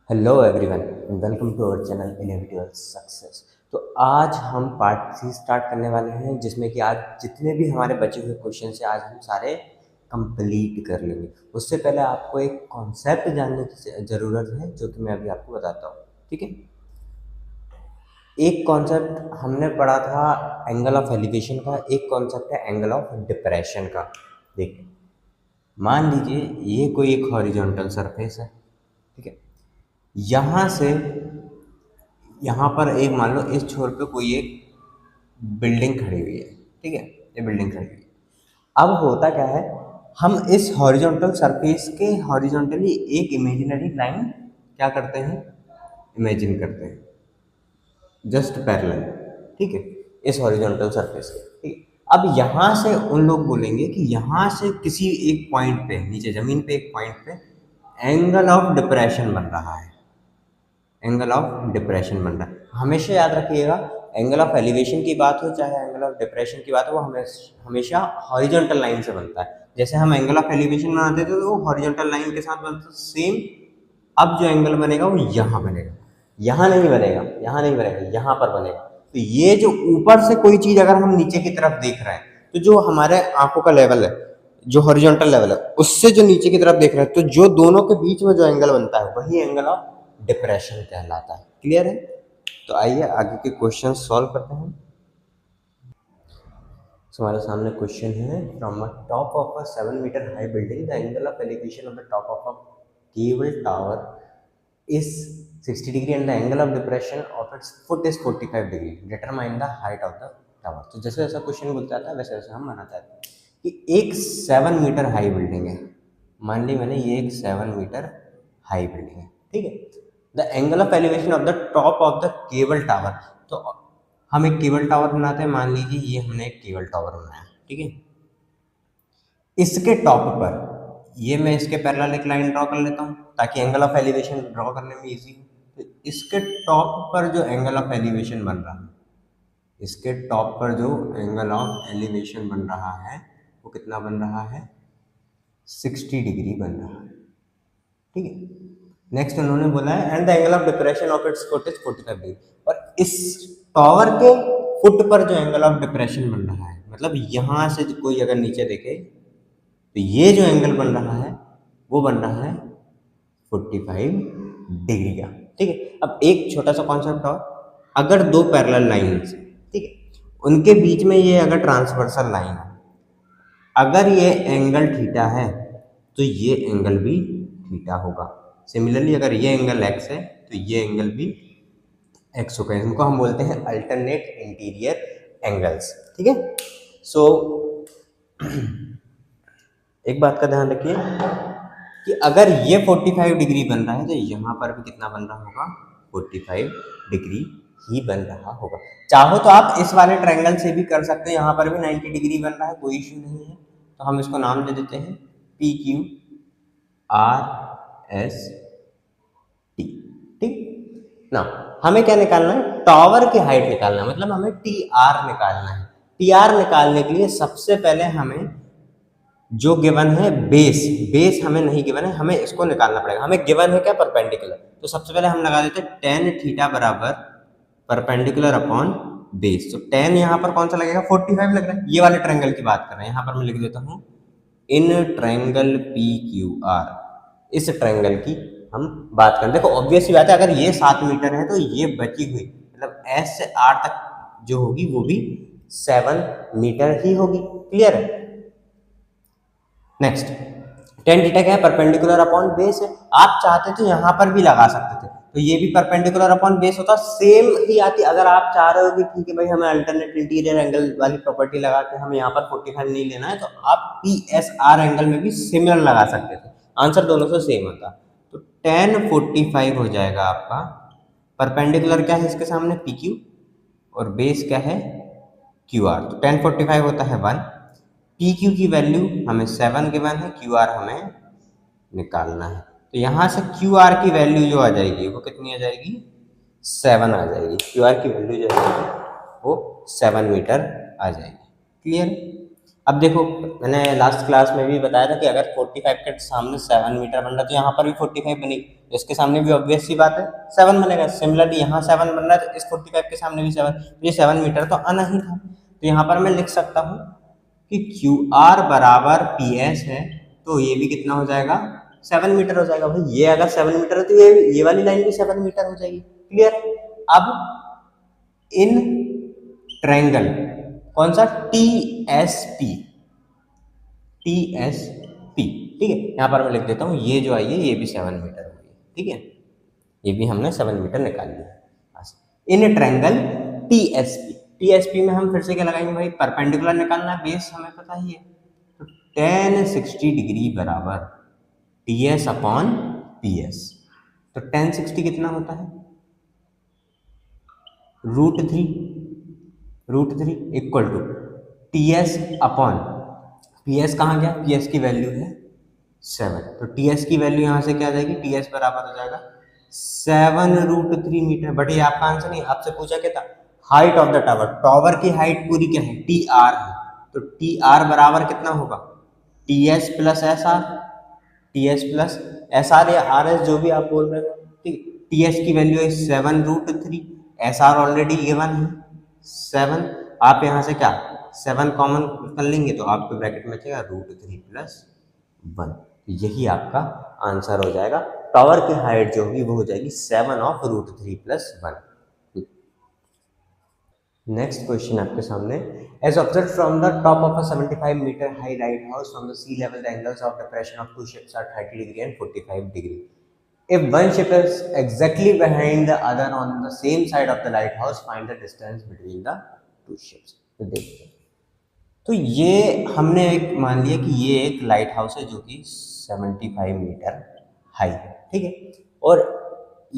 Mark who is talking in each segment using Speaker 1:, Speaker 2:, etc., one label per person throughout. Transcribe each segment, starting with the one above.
Speaker 1: Hello everyone, welcome to our channel inevitable success. तो आज हम पार्ट 3 स्टार्ट करने वाले हैं, जिसमें कि आज जितने भी हमारे बचे हुए क्वेश्चन हैं आज हम सारे कंप्लीट कर लेंगे। उससे पहले आपको एक कॉन्सेप्ट जानने की ज़रूरत है, जो कि मैं अभी आपको बताता हूँ। ठीक है, एक कॉन्सेप्ट हमने पढ़ा था एंगल ऑफ एलिवेशन का, एक कॉन्सेप्ट है एंगल ऑफ डिप्रेशन का। देखिए, मान लीजिए ये कोई एक हॉरिजॉन्टल सरफेस है। ठीक है, यहाँ से यहाँ पर एक मान लो इस छोर पे कोई एक बिल्डिंग खड़ी हुई है। ठीक है, ये बिल्डिंग खड़ी हुई है। अब होता क्या है, हम इस हॉरिजॉन्टल सरफेस के हॉरिजॉन्टली एक इमेजिनरी लाइन क्या करते हैं, इमेजिन करते हैं, जस्ट पैरेलल। ठीक है, इस हॉरिजॉन्टल सरफेस के। ठीक है, अब यहाँ से उन लोग बोलेंगे कि यहाँ से किसी एक पॉइंट पे, नीचे जमीन पे एक पॉइंट पे एंगल ऑफ डिप्रेशन बन रहा है। एंगल ऑफ डिप्रेशन बन रहा है। हमेशा याद रखिएगा, एंगल ऑफ एलिवेशन की बात हो चाहे एंगल ऑफ डिप्रेशन की बात हो, वो हमेशा हॉरिजॉन्टल लाइन से बनता है। जैसे हम एंगल ऑफ एलिवेशन बनाते थे तो वो हॉरिजॉन्टल लाइन के साथ बनता, सेम अब जो एंगल बनेगा वो यहाँ बनेगा, यहाँ नहीं बनेगा, यहाँ नहीं बनेगा, यहाँ पर बनेगा। तो ये जो ऊपर से कोई चीज़ अगर हम नीचे की तरफ देख रहे हैं, तो जो हमारे आंखों का लेवल है, जो हॉरिजॉन्टल लेवल है, उससे जो नीचे की तरफ देख रहे हैं, तो जो दोनों के बीच में जो एंगल बनता है वही एंगल ऑफ डिप्रेशन कहलाता है। क्लियर है? तो आइए आगे के क्वेश्चन सॉल्व करते हैं। So, हमारे सामने क्वेश्चन है, from a top of a 7 metre high building the angle of elevation of the top of a cable tower is 60 degree and the angle of depression of its foot is 45 degree, determine the height of the tower. तो जैसे जैसा question बोलता था वैसे वैसे हम बनाते हैं कि एक 7 मीटर हाई बिल्डिंग है। मान ली मैंने ये एक 7 मीटर हाई बिल्डिंग है। ठीक है, the angle of elevation of the top of the cable tower. तो हम एक केबल टावर बनाते हैं, मान लीजिए ये हमने एक केबल टावर बनाया। ठीक है, इसके टॉप पर ये मैं इसके पैरेलल एक लाइन ड्रॉ कर लेता हूँ ताकि एंगल ऑफ एलिवेशन ड्रॉ करने में इजी हो। तो इसके टॉप पर जो एंगल ऑफ एलिवेशन बन रहा है, इसके टॉप पर जो एंगल ऑफ एलिवेशन बन रहा है वो कितना बन रहा है, 60 डिग्री बन रहा है। ठीक है, नेक्स्ट उन्होंने बोला है and the angle of depression of its foot is 45 degree. और इस टावर के फुट पर जो एंगल ऑफ डिप्रेशन बन रहा है, मतलब यहाँ से कोई अगर नीचे देखे तो ये जो एंगल बन रहा है वो बन रहा है 45 डिग्री का। ठीक है, अब एक छोटा सा कॉन्सेप्ट और, अगर दो पैरेलल लाइंस, ठीक है, उनके बीच में ये अगर ट्रांसवर्सल लाइन है, अगर ये एंगल थीटा है तो ये एंगल भी थीटा होगा। सिमिलरली अगर ये एंगल एक्स है तो ये एंगल भी एक्स होगा। इनको हम बोलते हैं अल्टरनेट इंटीरियर एंगल्स। ठीक है, सो एक बात का ध्यान रखिए कि अगर ये 45 डिग्री बन रहा है तो यहाँ पर भी कितना बन रहा होगा, 45 डिग्री ही बन रहा होगा। चाहो तो आप इस वाले ट्रायंगल से भी कर सकते हैं, यहाँ पर भी 90 डिग्री बन रहा है, कोई इश्यू नहीं है। तो हम इसको नाम दे देते हैं P Q R S T. ठीक ना, हमें क्या निकालना है, टावर की हाइट निकालना है, मतलब हमें टी आर निकालना है। टी आर निकालने के लिए सबसे पहले हमें जो गिवन है बेस, बेस हमें नहीं गिवन है, हमें इसको निकालना पड़ेगा। हमें गिवन है क्या, परपेंडिकुलर। तो सबसे पहले हम लगा देते हैं टेन थीटा बराबर परपेंडिकुलर अपॉन बेस। तो टेन यहाँ पर कौन सा लगेगा, 45 लग रहा है। ये वाले ट्रायंगल की बात कर रहे हैं, यहाँ पर मैं लिख देता हूँ in triangle P Q R, इस ट्रायंगल की हम बात करें। देखो ऑब्वियस सी बात है, अगर ये 7 मीटर है तो ये बची हुई मतलब एस से आर तक जो होगी वो भी 7 मीटर ही होगी। क्लियर है? नेक्स्ट, टेन थीटा क्या है, परपेंडिकुलर अपॉन बेस है। आप चाहते तो यहाँ पर भी लगा सकते थे, तो ये भी परपेंडिकुलर अपॉन बेस होता, सेम ही आती। अगर आप चाह रहे हो कि ठीक है भाई हमें अल्टरनेट इंटीरियर एंगल वाली प्रॉपर्टी लगा के हमें यहाँ पर 45 नहीं लेना है, तो आप पी एस आर एंगल में भी सिमिलर लगा सकते थे, आंसर दोनों से सेम होता। तो टेन 45 हो जाएगा आपका। परपेंडिकुलर क्या है इसके सामने, पी क्यू, और बेस क्या है, क्यू आर। तो टेन 45 होता है 1। पी क्यू की वैल्यू हमें 7 गिवन है, क्यू आर हमें निकालना है। तो यहाँ से क्यू आर की वैल्यू जो आ जाएगी वो कितनी आ जाएगी, 7 आ जाएगी। क्यू आर की वैल्यू जो है वो 7 मीटर आ जाएगी। क्लियर? अब देखो, मैंने लास्ट क्लास में भी बताया था कि अगर 45 के सामने 7 मीटर बन रहा है तो यहाँ पर भी 45 बनेगी, इसके सामने भी ऑब्वियस सी बात है 7 बनेगा। सिमिलरली यहाँ 7 बन रहा है तो इस 45 के सामने भी 7, ये 7 मीटर तो आना ही था। तो यहाँ पर मैं लिख सकता हूँ कि क्यू आर बराबर पी एस है, तो ये भी कितना हो जाएगा, 7 मीटर हो जाएगा। भाई ये अगर 7 मीटर है तो ये वाली लाइन भी 7 मीटर हो जाएगी। क्लियर। अब इन ट्रायंगल कौन सा, T S P, T S P, ठीक है। यहाँ पर मैं लिख देता हूँ ये जो आई है ये भी 7 मीटर हो गई, ठीक है, ये भी हमने 7 मीटर निकाल लिया। In triangle T S P, T S P में हम फिर से क्या लगाएंगे भाई, परपेंडिकुलर निकालना है, बेस हमें पता ही है, तो tan 60 डिग्री बराबर T S upon P S. तो tan 60 कितना होता है, √3, √3 equal to T S upon P S, कहाँ गया, पी एस की वैल्यू है 7, तो टी एस की वैल्यू यहाँ से क्या आ जाएगी, टी एस बराबर हो जाएगा 7√3 मीटर। बट ये आपका आंसर नहीं, आपसे पूछा क्या था, height of the tower, tower की हाइट पूरी क्या है, टी आर है, तो टी आर बराबर कितना होगा, T S plus S R, T S plus S R या आर एस जो भी आप बोल रहे हो, ठीक। टी एस की वैल्यू है 7√3, एस आर ऑलरेडी गिवन है 7, आप यहाँ से क्या 7 कॉमन कर लेंगे तो आपके ब्रैकेट में बचेगा √3 प्लस 1, यही आपका आंसर हो जाएगा। टावर की हाइट जो होगी वो हो जाएगी 7 ऑफ √3 प्लस 1। नेक्स्ट क्वेश्चन आपके सामने, as observe from the top of a 75 metre high light house from the sea level the angles of depression of two ships are 30 degree and 45 degree. If one ship is exactly behind the other on the same side of the lighthouse, find the distance between the two ships। तो देखिए, तो ये हमने एक मान लिया कि ये एक लाइट हाउस है जो कि 75 मीटर हाई है, ठीक है, और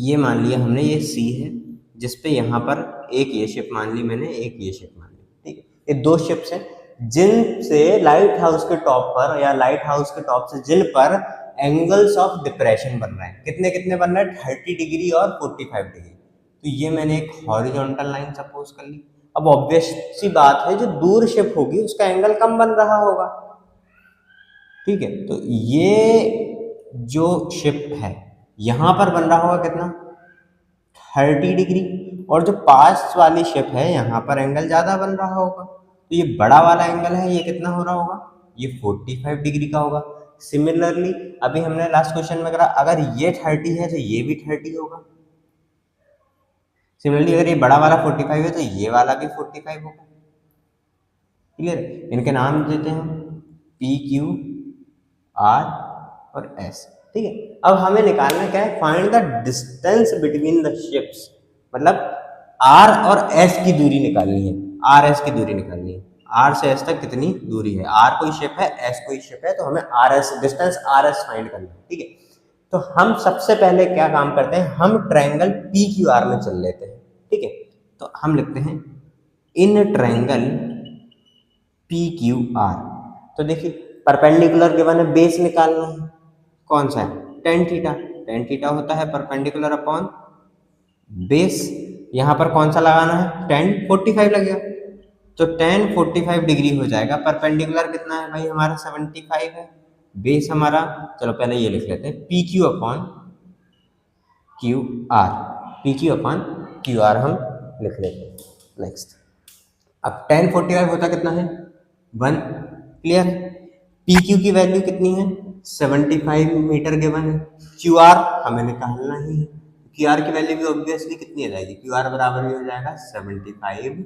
Speaker 1: ये मान लिया हमने ये सी है जिस पे यहाँ पर एक ये शिप मान ली मैंने, एक ये शिप मान ली, ठीक है। ये दो शिप्स हैं जिनसे लाइट हाउस के टॉप पर या लाइट हाउस के टॉप से जिन पर एंगल्स ऑफ डिप्रेशन बन रहे हैं, कितने कितने बन रहे हैं, 30 डिग्री और 45 डिग्री। तो ये मैंने एक हॉरिजॉन्टल लाइन सपोज कर ली। अब ऑब्वियस सी बात है जो दूर शिप होगी उसका एंगल कम बन रहा होगा, ठीक है। तो ये जो शिप है यहां पर बन रहा होगा कितना, 30 डिग्री, और जो पास वाली शिप है यहाँ पर एंगल ज़्यादा बन रहा होगा, तो ये बड़ा वाला एंगल है ये कितना हो रहा होगा, ये 45 डिग्री का होगा। सिमिलरली अभी हमने लास्ट क्वेश्चन में करा, अगर ये 30 है तो ये भी 30 होगा। सिमिलरली अगर ये बड़ा वाला 45 है तो ये वाला भी 45 होगा। क्लियर, इनके नाम देते हैं पी क्यू आर और एस, ठीक है। अब हमें निकालना क्या है, find the distance between the ships, मतलब आर और एस की दूरी निकालनी है, आर एस की दूरी निकालनी है, आर से एस तक कितनी दूरी है, आर कोई शिप है एस कोई शिप है, तो हमें R S distance R S find करना है, ठीक है। तो हम सबसे पहले क्या काम करते हैं, हम ट्रायंगल पी क्यू आर में चल लेते हैं, ठीक है। तो हम लिखते हैं in triangle P Q R. तो देखिए परपेंडिकुलर गिवन है, बेस निकालना है, कौन सा है, टेन थीटा, टेन थीटा होता है परपेंडिकुलर अपॉन बेस, यहाँ पर कौन सा लगाना है, टेन 45 लगेगा, तो टेन 45 डिग्री हो जाएगा। परपेंडिकुलर कितना है भाई हमारा 75 है, बेस हमारा, चलो पहले ये लिख लेते हैं P Q upon Q are, P Q upon Q are हम लिख लेते हैं। नेक्स्ट, अब टेन 45 होता कितना है 1, क्लियर। पी क्यू की वैल्यू कितनी है 75 मीटर गिवन है, क्यू आर हमें निकालना ही है, क्यू आर की वैल्यू भी ऑब्वियसली कितनी आ जाएगी, क्यू आर बराबर भी हो जाएगा 75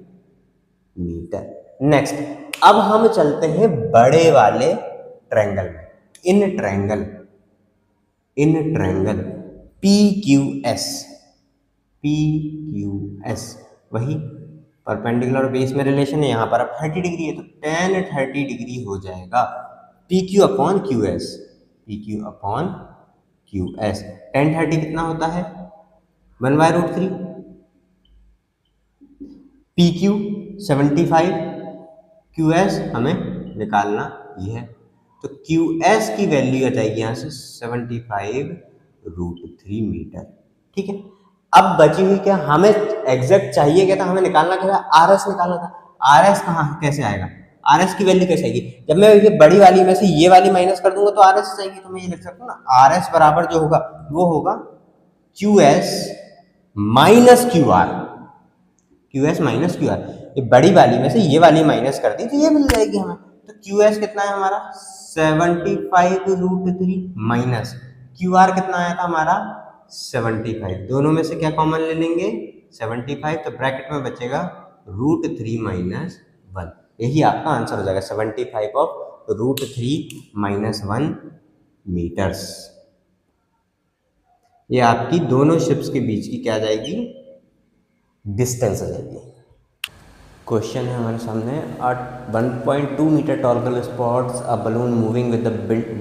Speaker 1: मीटर। नेक्स्ट, अब हम चलते हैं बड़े वाले ट्रायंगल में, in triangle, in triangle P Q S, P Q S, वही परपेंडिकुलर बेस में रिलेशन है, यहाँ पर अब 30 डिग्री है तो टेन 30 डिग्री हो जाएगा P Q upon Q S, P Q upon Q S. Ten 30 कितना होता है 1/√3, पी क्यू 75, क्यू एस हमें निकालना ही है, तो क्यू एस की वैल्यू आ जाएगी यहाँ से 75√3 मीटर, ठीक है। अब बची हुई क्या, हमें एग्जैक्ट चाहिए क्या था, हमें निकालना क्या था, आर एस निकालना था। आर एस कहाँ कैसे आएगा, आर एस की वैल्यू कैसे आएगी, जब मैं ये बड़ी वाली में से ये वाली माइनस कर दूंगा तो आर एस आएगी, तो मैं ये लिख सकता हूँ ना आर एस बराबर जो होगा वो होगा Q S minus Q R, Q S minus Q R. ये बड़ी वाली में से ये वाली माइनस कर दी तो ये मिल जाएगी हमें। तो क्यू एस कितना है हमारा 75√3 माइनस क्यू आर कितना आया था हमारा 75, दोनों में से क्या कॉमन ले लेंगे 75, तो ब्रैकेट में बचेगा √3 माइनस 1, यही आपका आंसर हो जाएगा 75 ऑफ √3 माइनस 1 मीटर्स। ये आपकी दोनों शिप्स के बीच की क्या जाएगी डिस्टेंस आ जाएगी। क्वेश्चन है हमारे सामने, 1.2 metre tall girl spots a balloon moving with the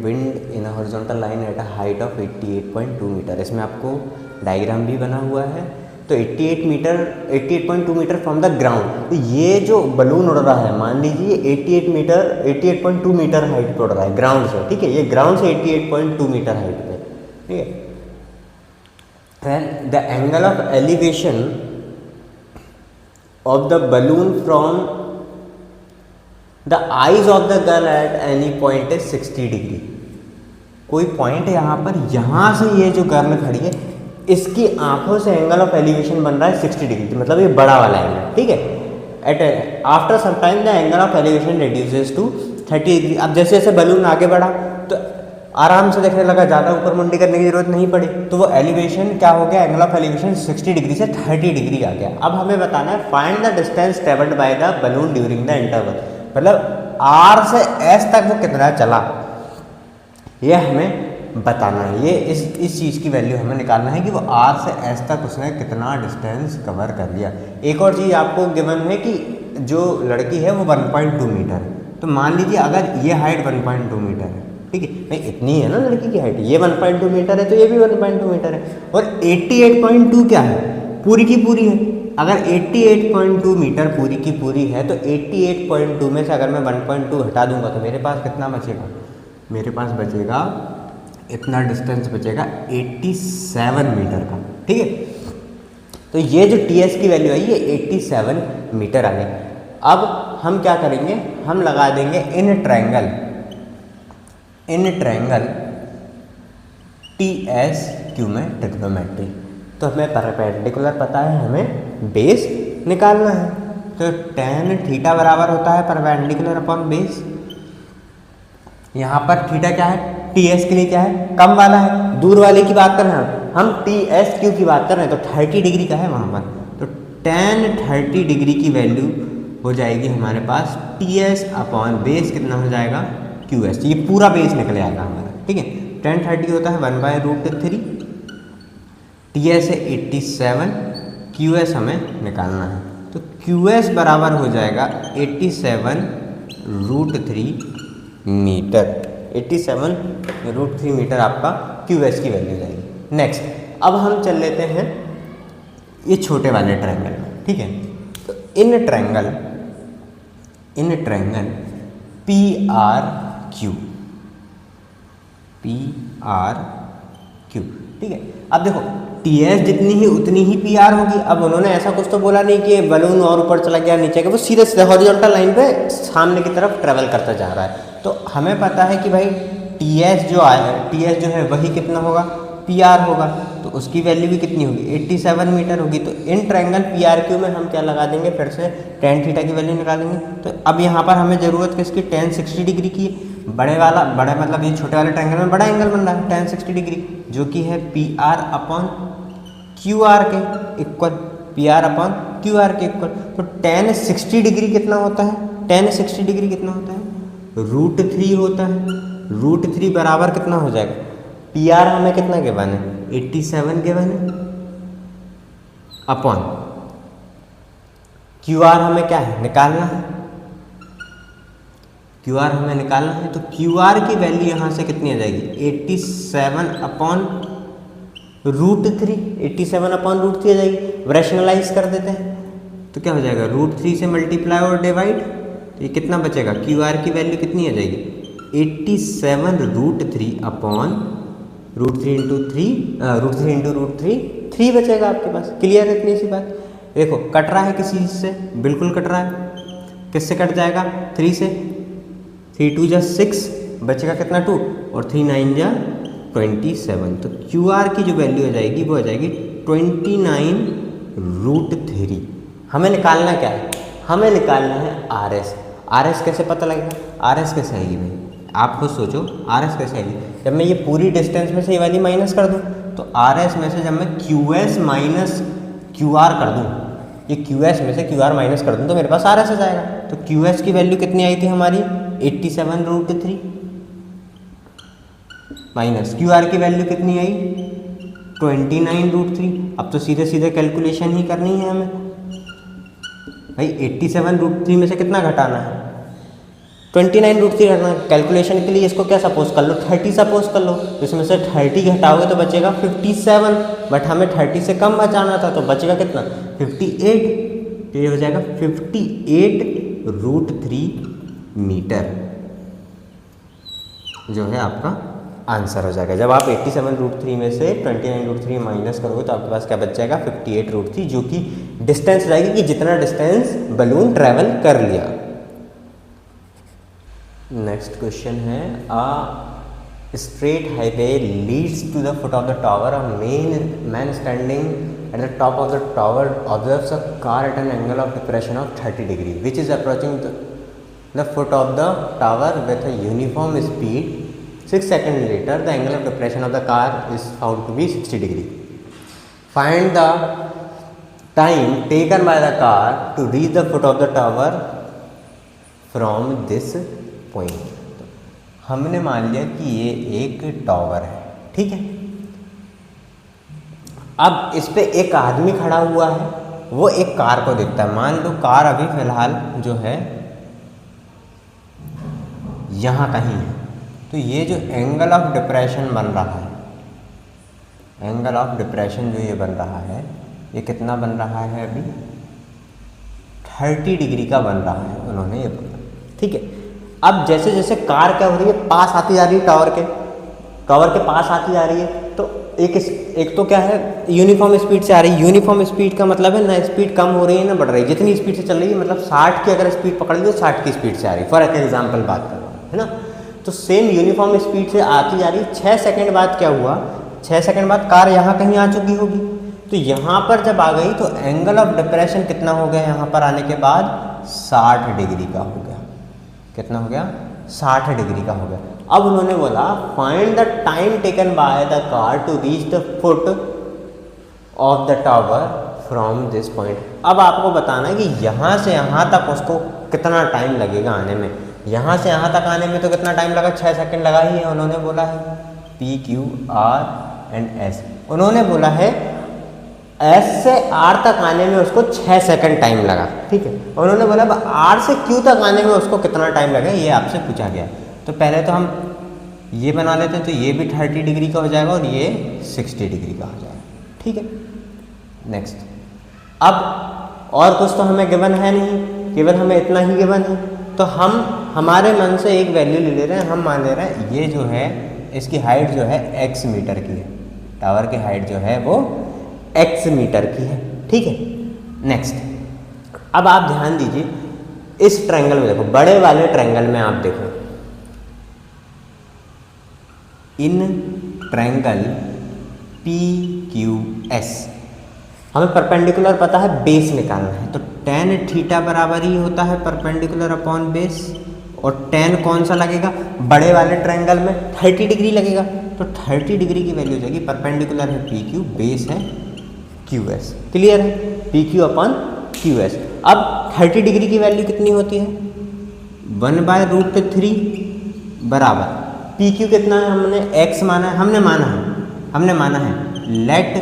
Speaker 1: wind in a horizontal line at a height of 88.2 metre. इसमें आपको डायग्राम भी बना हुआ है। तो 88.2 मीटर फ्रॉम द ग्राउंड, तो ये जो बलून उड़ रहा है मान लीजिए 88.2 मीटर हाइट पे उड़ रहा है ग्राउंड से, ठीक है, ये ग्राउंड से 88.2 मीटर हाइट पे, ठीक है। The angle of elevation of the balloon from the eyes of the girl at any point is 60 degree. कोई पॉइंट यहाँ पर, यहाँ से ये जो गर्ल खड़ी है इसकी आंखों से एंगल ऑफ एलिवेशन बन रहा है 60 डिग्री, मतलब ये बड़ा वाला एंगल, ठीक है। At after some time the angle of elevation reduces to 30 degree. अब जैसे जैसे बलून आगे बढ़ा तो आराम से देखने लगा, ज़्यादा ऊपर मुंडी करने की जरूरत नहीं पड़ी, तो वो एलिवेशन क्या हो गया, एंगल ऑफ एलिवेशन 60 डिग्री से 30 डिग्री आ गया। अब हमें बताना है find the distance travelled by the balloon during the interval, मतलब आर से एस तक वो कितना चला ये हमें बताना है। ये इस चीज़ की वैल्यू हमें निकालना है कि वो आर से एस तक उसने कितना डिस्टेंस कवर कर लिया। एक और चीज़ आपको गिवन है कि जो लड़की है वो 1.2 मीटर है, तो मान लीजिए अगर ये हाइट 1.2 मीटर है, ठीक है, नहीं इतनी है ना लड़की की हाइट, ये 1.2 मीटर है तो ये भी 1.2 मीटर है, और 88.2 क्या है पूरी की पूरी है। अगर 88.2 मीटर पूरी की पूरी है तो 88.2 में से अगर मैं 1.2 हटा दूंगा तो मेरे पास कितना बचेगा, मेरे पास बचेगा इतना डिस्टेंस बचेगा 87 मीटर का, ठीक है। तो ये जो टी एस की वैल्यू आई ये 87 मीटर आ गई। अब हम क्या करेंगे, हम लगा देंगे in triangle T S Q में ट्रिग्नोमेट्री। तो हमें परपेंडिकुलर पता है, हमें बेस निकालना है, तो tan थीटा बराबर होता है परपेंडिकुलर अपॉन बेस। यहाँ पर थीटा क्या है, टी एस के लिए क्या है, कम वाला है, दूर वाले की बात कर रहे हैं हम टी एस क्यू की बात कर रहे हैं, तो 30 डिग्री का है वहाँ पर, तो tan 30 डिग्री की वैल्यू हो जाएगी हमारे पास टी एस अपॉन बेस कितना हो जाएगा क्यू एस, ये पूरा बेस निकल आएगा हमारा, ठीक है। tan 30 होता है 1/√3, टी एस है 87, क्यू एस हमें निकालना है, तो क्यू एस बराबर हो जाएगा 87√3 मीटर, 87√3 मीटर आपका क्यू एस की वैल्यू जाएगी। नेक्स्ट अब हम चल लेते हैं ये छोटे वाले ट्रायंगल में, ठीक है। तो in triangle P R Q, ठीक है। अब देखो टी एस जितनी ही उतनी ही पी आर होगी। अब उन्होंने ऐसा कुछ तो बोला नहीं कि बलून और ऊपर चला गया नीचे गया, वो सीधे सीधे हॉरिजॉन्टल लाइन पे सामने की तरफ ट्रेवल करता जा रहा है। तो हमें पता है कि भाई टी एस जो है वही कितना होगा, पी आर होगा, तो उसकी वैल्यू भी कितनी होगी 87 मीटर होगी। तो in triangle P R Q में हम क्या लगा देंगे, फिर से tan थीटा की वैल्यू निकालेंगे। तो अब यहाँ पर हमें ज़रूरत किसकी, tan 60 डिग्री की है। बड़े मतलब ये छोटे वाले ट्रायंगल में बड़ा एंगल बन रहा है tan 60 डिग्री, जो कि है P R upon Q R के equal, P R upon Q R के इक्वल। तो tan 60 डिग्री कितना होता है, tan 60 डिग्री कितना होता है, √3 होता है। √3 बराबर कितना हो जाएगा, पी आर हमें कितना गिवन है 87 गिवन है, अपॉन क्यू आर हमें क्या है निकालना है, क्यू आर हमें निकालना है। तो क्यू आर की वैल्यू यहाँ से कितनी आ जाएगी 87 अपॉन √3, 87 अपॉन √3 आ जाएगी। रैशनलाइज कर देते हैं तो क्या हो जाएगा, √3 से मल्टीप्लाई और डिवाइड, तो ये कितना बचेगा, क्यू आर की वैल्यू कितनी आ जाएगी 87√3 अपॉन √3 इंटू √3 3 बचेगा आपके पास। क्लियर है इतनी सी बात। देखो कट रहा है किसी चीज़ से, बिल्कुल कट रहा है, किससे कट जाएगा? 3 से। 3 2 जा 6, बचेगा कितना 2, और 3 9 जा 27। तो क्यू आर की जो वैल्यू हो जाएगी वो हो जाएगी 29√3। हमें निकालना क्या है? हमें निकालना है आर एस। आर एस कैसे पता लगेगा? आर एस कैसे आएगी भाई? आप खुद सोचो, आर एस कैसे आएगी? जब मैं ये पूरी डिस्टेंस में से ये वाली माइनस कर दूँ, तो आर एस में से जब मैं Q S minus Q R कर दूँ, ये क्यू एस में से क्यू आर माइनस कर दूँ तो मेरे पास आर एस आ जाएगा। तो क्यू एस की वैल्यू कितनी आई थी हमारी? 87√3 माइनस क्यू आर की वैल्यू कितनी आई? 29√3। अब तो सीधे सीधे कैलकुलेशन ही करनी है हमें भाई। 87√3 में से कितना घटाना है? 29√3 घटाना है। कैलकुलेशन के लिए इसको क्या सपोज कर लो? 30 सपोज कर लो। तो इसमें से 30 घटाओगे तो बचेगा 57, बट हमें 30 से कम बचाना था, तो बचेगा कितना? 58। तो ये हो जाएगा 58√3 मीटर जो है आपका आंसर हो जाएगा। जब आप 87√3 में से 29√3 माइनस करोगे तो आपके पास क्या बच जाएगा? 58√3, जो कि डिस्टेंस रहेगी कि जितना डिस्टेंस बलून ट्रैवल कर लिया। नेक्स्ट क्वेश्चन है, a straight highway leads to the foot of the tower. A man standing at the top of the tower observes a car at an angle of depression of 30 degree which is approaching the foot of the tower with a uniform speed. 6 seconds later, the angle of depression of the car is found to be 60 degree. Find the time taken by the car to reach the foot of the tower from this point. हमने मान लिया कि ये एक tower है, ठीक है। अब इस पे एक आदमी खड़ा हुआ है, वो एक कार को देखता है। मान लो कार अभी फिलहाल जो है यहाँ कहीं है, तो ये जो एंगल ऑफ डिप्रेशन बन रहा है, एंगल ऑफ डिप्रेशन जो ये बन रहा है, ये कितना बन रहा है? अभी 30 डिग्री का बन रहा है, उन्होंने ये बोला, ठीक है। अब जैसे जैसे कार क्या हो रही है? पास आती जा रही है, टावर के पास आती जा रही है, तो एक तो क्या है? यूनिफॉर्म स्पीड से आ रही है। यूनिफॉर्म स्पीड का मतलब है ना स्पीड कम हो रही है ना बढ़ रही है। जितनी स्पीड से चल रही है, मतलब 60 की अगर स्पीड पकड़ ली तो 60 की स्पीड से आ रही है, फॉर एग्जाम्पल बात कर रहा हूँ, है ना। तो सेम यूनिफॉर्म स्पीड से आती जा रही है। 6 सेकंड बाद क्या हुआ? 6 सेकंड बाद कार यहाँ कहीं आ चुकी होगी, तो यहाँ पर जब आ गई तो एंगल ऑफ डिप्रेशन कितना हो गया? यहाँ पर आने के बाद 60 डिग्री का हो गया। कितना हो गया? 60 डिग्री का हो गया। अब उन्होंने बोला find the time taken by the car to reach the foot of the tower from this point. अब आपको बताना है कि यहाँ से यहाँ तक उसको कितना टाइम लगेगा आने में। यहाँ से यहाँ तक आने में तो कितना टाइम लगा? 6 सेकंड लगा ही है। उन्होंने बोला है P, Q, R and S। उन्होंने बोला है S से R तक आने में उसको 6 सेकंड टाइम लगा, ठीक है। उन्होंने बोला R से Q तक आने में उसको कितना टाइम लगा, ये आपसे पूछा गया। तो पहले तो हम ये बना लेते हैं, तो ये भी 30 डिग्री का हो जाएगा और ये 60 डिग्री का हो जाएगा, ठीक है। नेक्स्ट, अब और कुछ तो हमें गिवन है नहीं, केवल हमें इतना ही गिवन है। तो हम हमारे मन से एक वैल्यू ले रहे हैं। हम मान ले रहे हैं ये जो है इसकी हाइट जो है x मीटर की है, टावर की हाइट जो है वो x मीटर की है, ठीक है। नेक्स्ट, अब आप ध्यान दीजिए इस ट्रायंगल में, देखो बड़े वाले ट्रायंगल में आप देखो, इन ट्रायंगल PQS हमें परपेंडिकुलर पता है, बेस निकालना है। तो tan थीटा बराबर ही होता है परपेंडिकुलर अपॉन बेस, और tan कौन सा लगेगा? बड़े वाले ट्रायंगल में 30 डिग्री लगेगा। तो 30 डिग्री की वैल्यू हो जाएगी, परपेंडिकुलर है PQ, बेस है QS। क्लियर है? PQ upon QS। अब 30 डिग्री की वैल्यू कितनी होती है? 1/√3 बराबर PQ कितना है? हमने x माना है, हमने माना है let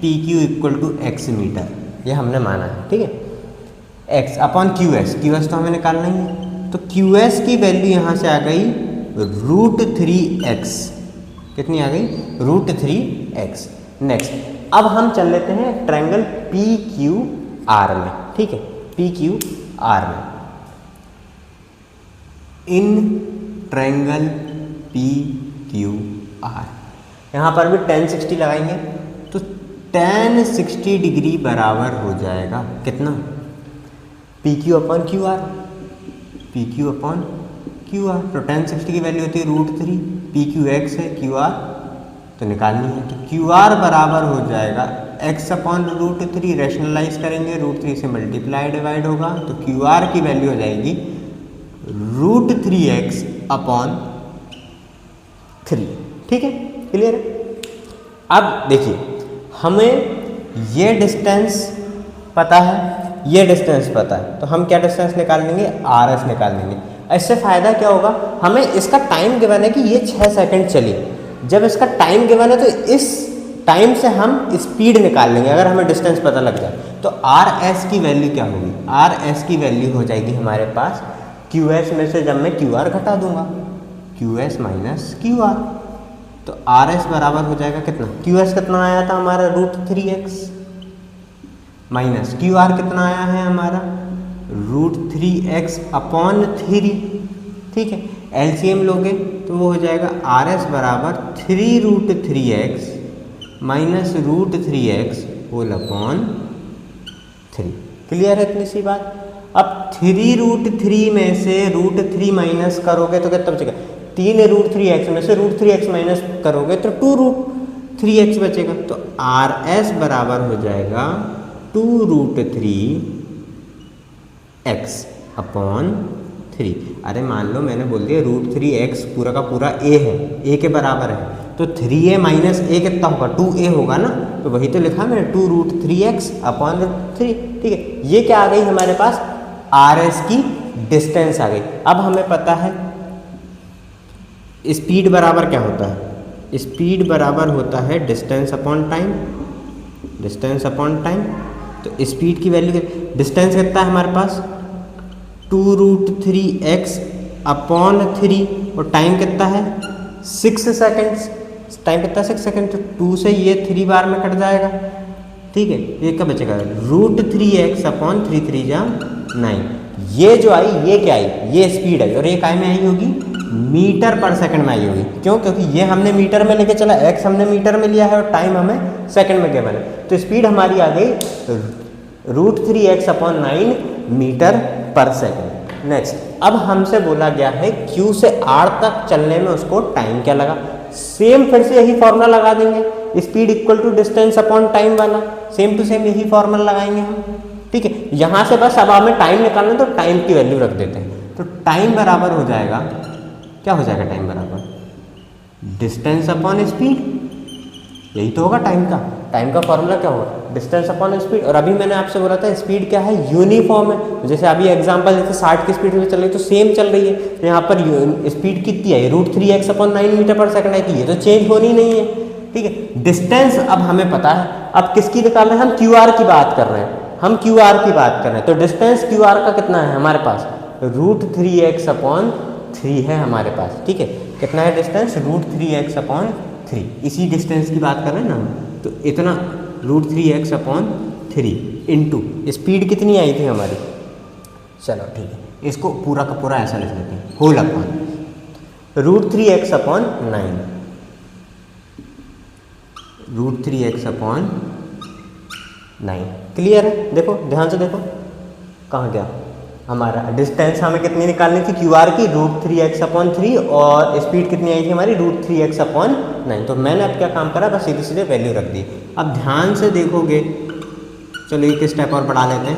Speaker 1: PQ equal to x metre, ये हमने माना है, ठीक है। x अपॉन QS तो हमें निकालना ही है। तो QS की वैल्यू यहाँ से आ गई √3x। कितनी आ गई? √3x। नेक्स्ट, अब हम चल लेते हैं ट्रायंगल PQR में, ठीक है। PQR में, इन ट्रायंगल PQR यहाँ पर भी tan 60 लगाएंगे, तो tan 60 डिग्री बराबर हो जाएगा कितना? PQ upon QR। P Q upon Q are. तो tan 60 की वैल्यू होती है √3, पी क्यू एक्स है, क्यू आर तो निकालनी है। तो क्यू आर बराबर हो जाएगा x अपॉन √3, रैशनलाइज करेंगे √3 से मल्टीप्लाई डिवाइड होगा, तो क्यू आर की वैल्यू हो जाएगी √3x अपॉन 3। ठीक है, क्लियर है। अब देखिए हमें ये डिस्टेंस पता है, ये डिस्टेंस पता है, तो हम क्या डिस्टेंस निकाल लेंगे, आर एस निकाल लेंगे। इससे फ़ायदा क्या होगा, हमें इसका टाइम गिवन है कि ये 6 सेकंड चली। जब इसका टाइम गिवन है तो इस टाइम से हम स्पीड निकाल लेंगे अगर हमें डिस्टेंस पता लग जाए। तो आर एस की वैल्यू क्या होगी, आर एस की वैल्यू हो जाएगी हमारे पास क्यू एस में से जब मैं क्यू आर घटा दूंगा, Q S minus Q R. तो आर एस बराबर हो जाएगा कितना, क्यू एस कितना आया था हमारा √3x माइनस क्यू आर कितना आया है हमारा √3x अपॉन 3। ठीक है, एलसीएम लोगे तो वो हो जाएगा आर एस बराबर 3√3x minus √3x whole upon 3। Clear है इतनी सी बात। अब 3√3 में से √3 माइनस करोगे तो कितना बचेगा, 3√3x में से √3x माइनस करोगे तो 2√3x बचेगा। तो आर एस बराबर हो जाएगा 2√3x अपॉन 3। अरे मान लो मैंने बोल दिया √3x पूरा का पूरा a है, a के बराबर है, तो 3a माइनस a कितना होगा, 2a होगा ना, तो वही तो लिखा मैंने 2√3x अपॉन 3। ठीक है, ये क्या आ गई हमारे पास, आर एस की डिस्टेंस आ गई। अब हमें पता है स्पीड बराबर क्या होता है, स्पीड बराबर होता है distance upon time, distance upon time. तो स्पीड की वैल्यू, डिस्टेंस कितना है हमारे पास 2√3x अपॉन 3 और टाइम कितना है 6 सेकेंड्स, टाइम कितना 6 सेकेंड। तो 2 से ये 3 बार में कट जाएगा। ठीक है, ये क्या बचेगा √3x अपॉन 3 जा 9। ये जो आई ये क्या आई, ये स्पीड है और ये काय में आई होगी, मीटर पर सेकंड में आई होगी। क्यों, क्योंकि ये हमने मीटर में लेके चला, x हमने मीटर में लिया है और टाइम हमें सेकंड में गिवन है। तो स्पीड हमारी आ गई √3x अपॉन 9 मीटर पर सेकंड। नेक्स्ट, अब हमसे बोला गया है Q से R तक चलने में उसको टाइम क्या लगा। सेम फिर से यही फॉर्मूला लगा देंगे, speed equal to distance upon time वाला, सेम टू सेम यही फॉर्मूला लगाएंगे हम। ठीक है, यहाँ से बस अब हमें टाइम निकालना है तो टाइम की वैल्यू रख देते हैं। तो टाइम बराबर हो जाएगा, क्या हो जाएगा टाइम बराबर डिस्टेंस अपॉन स्पीड, यही तो होगा टाइम का फॉर्मूला क्या होगा, डिस्टेंस अपॉन स्पीड। और अभी मैंने आपसे बोला था स्पीड क्या है, यूनिफॉर्म है। जैसे अभी एग्जांपल जैसे 60 की स्पीड में चल रही है तो सेम चल रही है, तो यहाँ पर स्पीड कितनी आई √3x अपॉन 9 मीटर पर सेकंड आई थी, ये तो चेंज होनी नहीं है। ठीक है, डिस्टेंस अब हमें पता है, अब किसकी निकाल रहे हैं हम, QR की बात कर रहे हैं, हम QR की बात कर रहे हैं। तो डिस्टेंस QR का कितना है हमारे पास, √3x अपॉन 3 है हमारे पास। ठीक है, कितना है डिस्टेंस, √3x अपॉन 3, इसी डिस्टेंस की बात कर रहे हैं ना हम। तो इतना √3x अपॉन 3 इंटू स्पीड कितनी आई थी हमारी, चलो ठीक है, इसको पूरा का पूरा ऐसा लिख लेते हैं, whole upon √3x upon 9, √3x upon 9। Clear है, देखो ध्यान से देखो कहाँ गया हमारा डिस्टेंस, हमें कितनी निकालनी थी QR की √3x अपॉन 3 और स्पीड कितनी आई थी हमारी √3x अपॉन 9। तो मैंने अब क्या काम करा, बस सीधे सीधे वैल्यू रख दी। अब ध्यान से देखोगे, चलो एक स्टेप और बढ़ा लेते हैं,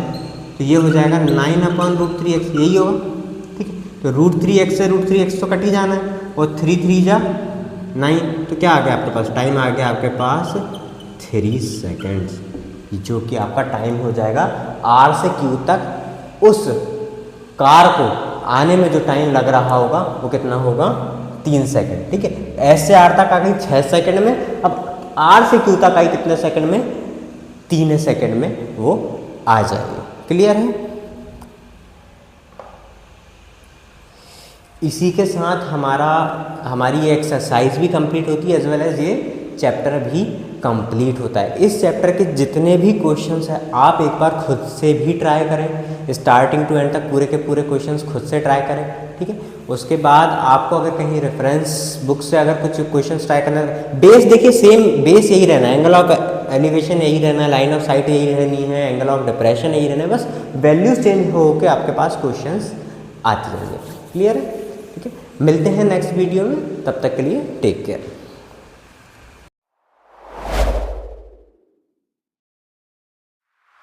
Speaker 1: तो ये हो जाएगा 9 अपॉन √3x, यही होगा। ठीक है, तो √3x से √3x तो कट ही जाना है और 3 जा 9, तो क्या आ गया आपके पास, टाइम आ गया आपके पास 3 सेकेंड्स, जो कि आपका टाइम हो जाएगा R से Q तक उस कार को आने में जो टाइम लग रहा होगा वो कितना होगा, 3 सेकंड। ठीक है, S से R तक आ गई 6 सेकंड में, अब R से Q तक आई कितने सेकंड में, 3 सेकंड में वो आ जाएगी। क्लियर है। इसी के साथ हमारी ये एक्सरसाइज भी कंप्लीट होती है एज वेल एज ये चैप्टर भी कंप्लीट होता है। इस चैप्टर के जितने भी क्वेश्चंस हैं आप एक बार खुद से भी ट्राई करें, स्टार्टिंग टू एंड तक पूरे के पूरे क्वेश्चंस खुद से ट्राई करें। ठीक है, उसके बाद आपको अगर कहीं रेफरेंस बुक से अगर कुछ क्वेश्चंस ट्राई करना है, बेस देखिए सेम बेस यही रहना है, एंगल ऑफ एलिवेशन यही रहना है, लाइन ऑफ साइट यही रहनी है, एंगल ऑफ डिप्रेशन यही रहना है, बस वैल्यूज चेंज हो के आपके पास क्वेश्चंस आती रहेंगी। क्लियर है? ठीक है, मिलते हैं नेक्स्ट वीडियो में, तब तक के लिए टेक केयर।